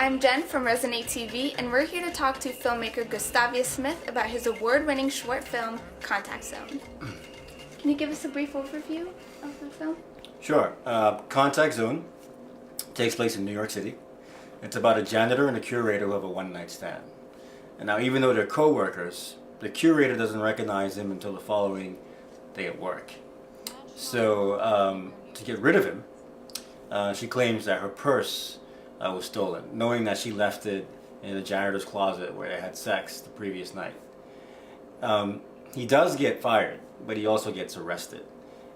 I'm Jen from ResonateTV, and we're here to talk to filmmaker Gustavius Smith about his award-winning short film, Contact Zone. Can you give us a brief overview of the film? Sure. Contact Zone takes place in New York City. It's about a janitor and a curator who have a one-night stand. And now, even though they're co-workers, the curator doesn't recognize him until the following day at work. So, to get rid of him, she claims that her purse was stolen, knowing that she left it in the janitor's closet where they had sex the previous night. He does get fired, but he also gets arrested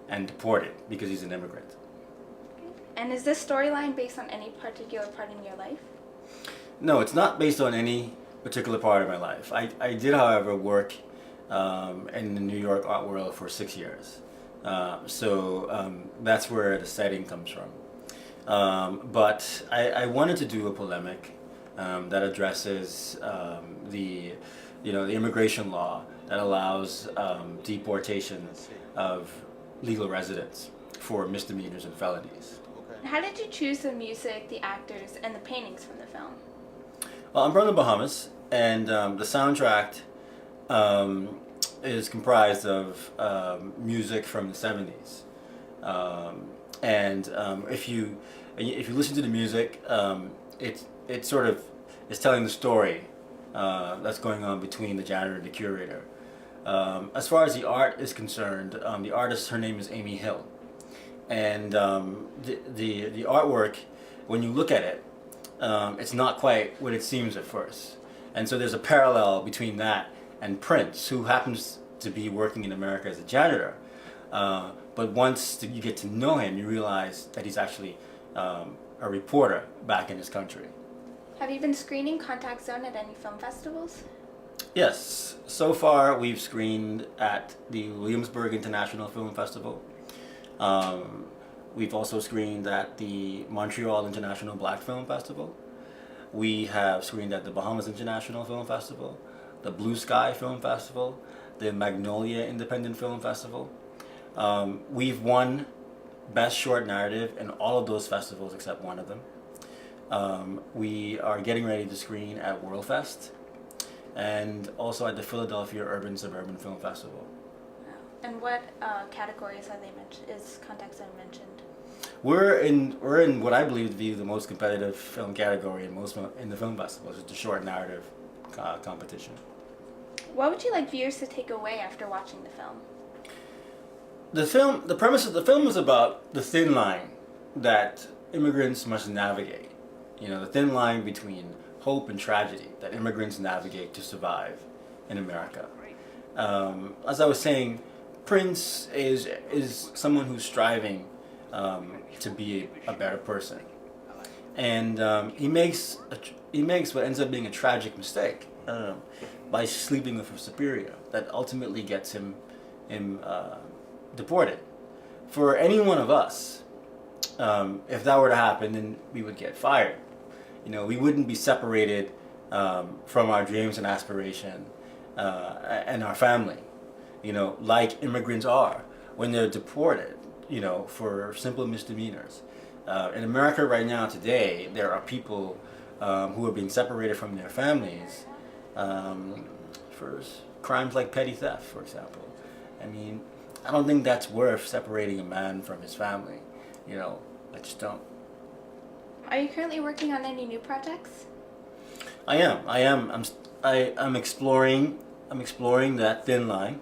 and deported because he's an immigrant. And is this storyline based on any particular part in your life? No, it's not based on any particular part of my life. I did, however, work in the New York art world for 6 years. So that's where the setting comes from. But I wanted to do a polemic that addresses the immigration law that allows deportation of legal residents for misdemeanors and felonies. How did you choose the music, the actors, and the paintings from the film? Well, I'm from the Bahamas, and the soundtrack is comprised of music from the 70s. If you listen to the music, it sort of is telling the story that's going on between the janitor and the curator. As far as the art is concerned, the artist, her name is Amy Hill, and the artwork, when you look at it, it's not quite what it seems at first. And so there's a parallel between that and Prince, who happens to be working in America as a janitor. But once you get to know him, you realize that he's actually a reporter back in his country. Have you been screening Contact Zone at any film festivals? Yes. So far, we've screened at the Williamsburg International Film Festival. We've also screened at the Montreal International Black Film Festival. We have screened at the Bahamas International Film Festival, the Blue Sky Film Festival, the Magnolia Independent Film Festival. We've won Best Short Narrative in all of those festivals except one of them. We are getting ready to screen at WorldFest and also at the Philadelphia Urban Suburban Film Festival. And what categories are they is Contact Zone mentioned? We're in what I believe to be the most competitive film category in the film festivals. It's the short narrative competition. What would you like viewers to take away after watching the film? The premise of the film is about the thin line that immigrants must navigate. You know, the thin line between hope and tragedy that immigrants navigate to survive in America. As I was saying, Prince is someone who's striving to be a better person, and he makes what ends up being a tragic mistake by sleeping with a superior that ultimately gets him deported. For any one of us, if that were to happen, then we would get fired. You know, we wouldn't be separated from our dreams and aspiration and our family. You know, like immigrants are when they're deported. You know, for simple misdemeanors. In America right now, today, there are people who are being separated from their families for crimes like petty theft, for example. I mean, I don't think that's worth separating a man from his family. You know, I just don't. Are you currently working on any new projects? I am. I'm exploring that thin line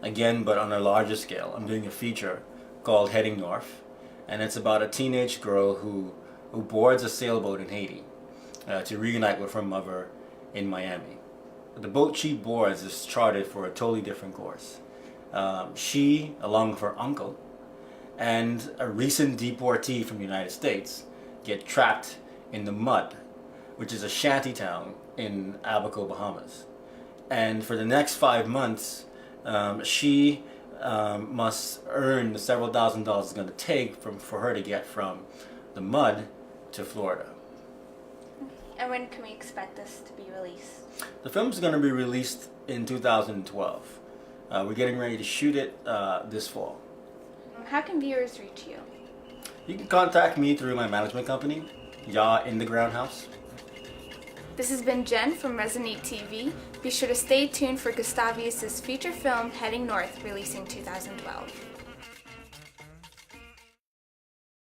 again, but on a larger scale. I'm doing a feature called Heading North, and it's about a teenage girl who boards a sailboat in Haiti to reunite with her mother in Miami. The boat she boards is chartered for a totally different course. She, along with her uncle, and a recent deportee from the United States, get trapped in the Mud, which is a shanty town in Abaco, Bahamas. And for the next 5 months, she must earn the several $1,000s it's going to take for her to get from the Mud to Florida. And when can we expect this to be released? The film's going to be released in 2012. We're getting ready to shoot it this fall. How can viewers reach you? You can contact me through my management company, Ya IndieGround House. This has been Jen from ResonateTV. Be sure to stay tuned for Gustavius' feature film Heading North, releasing 2012.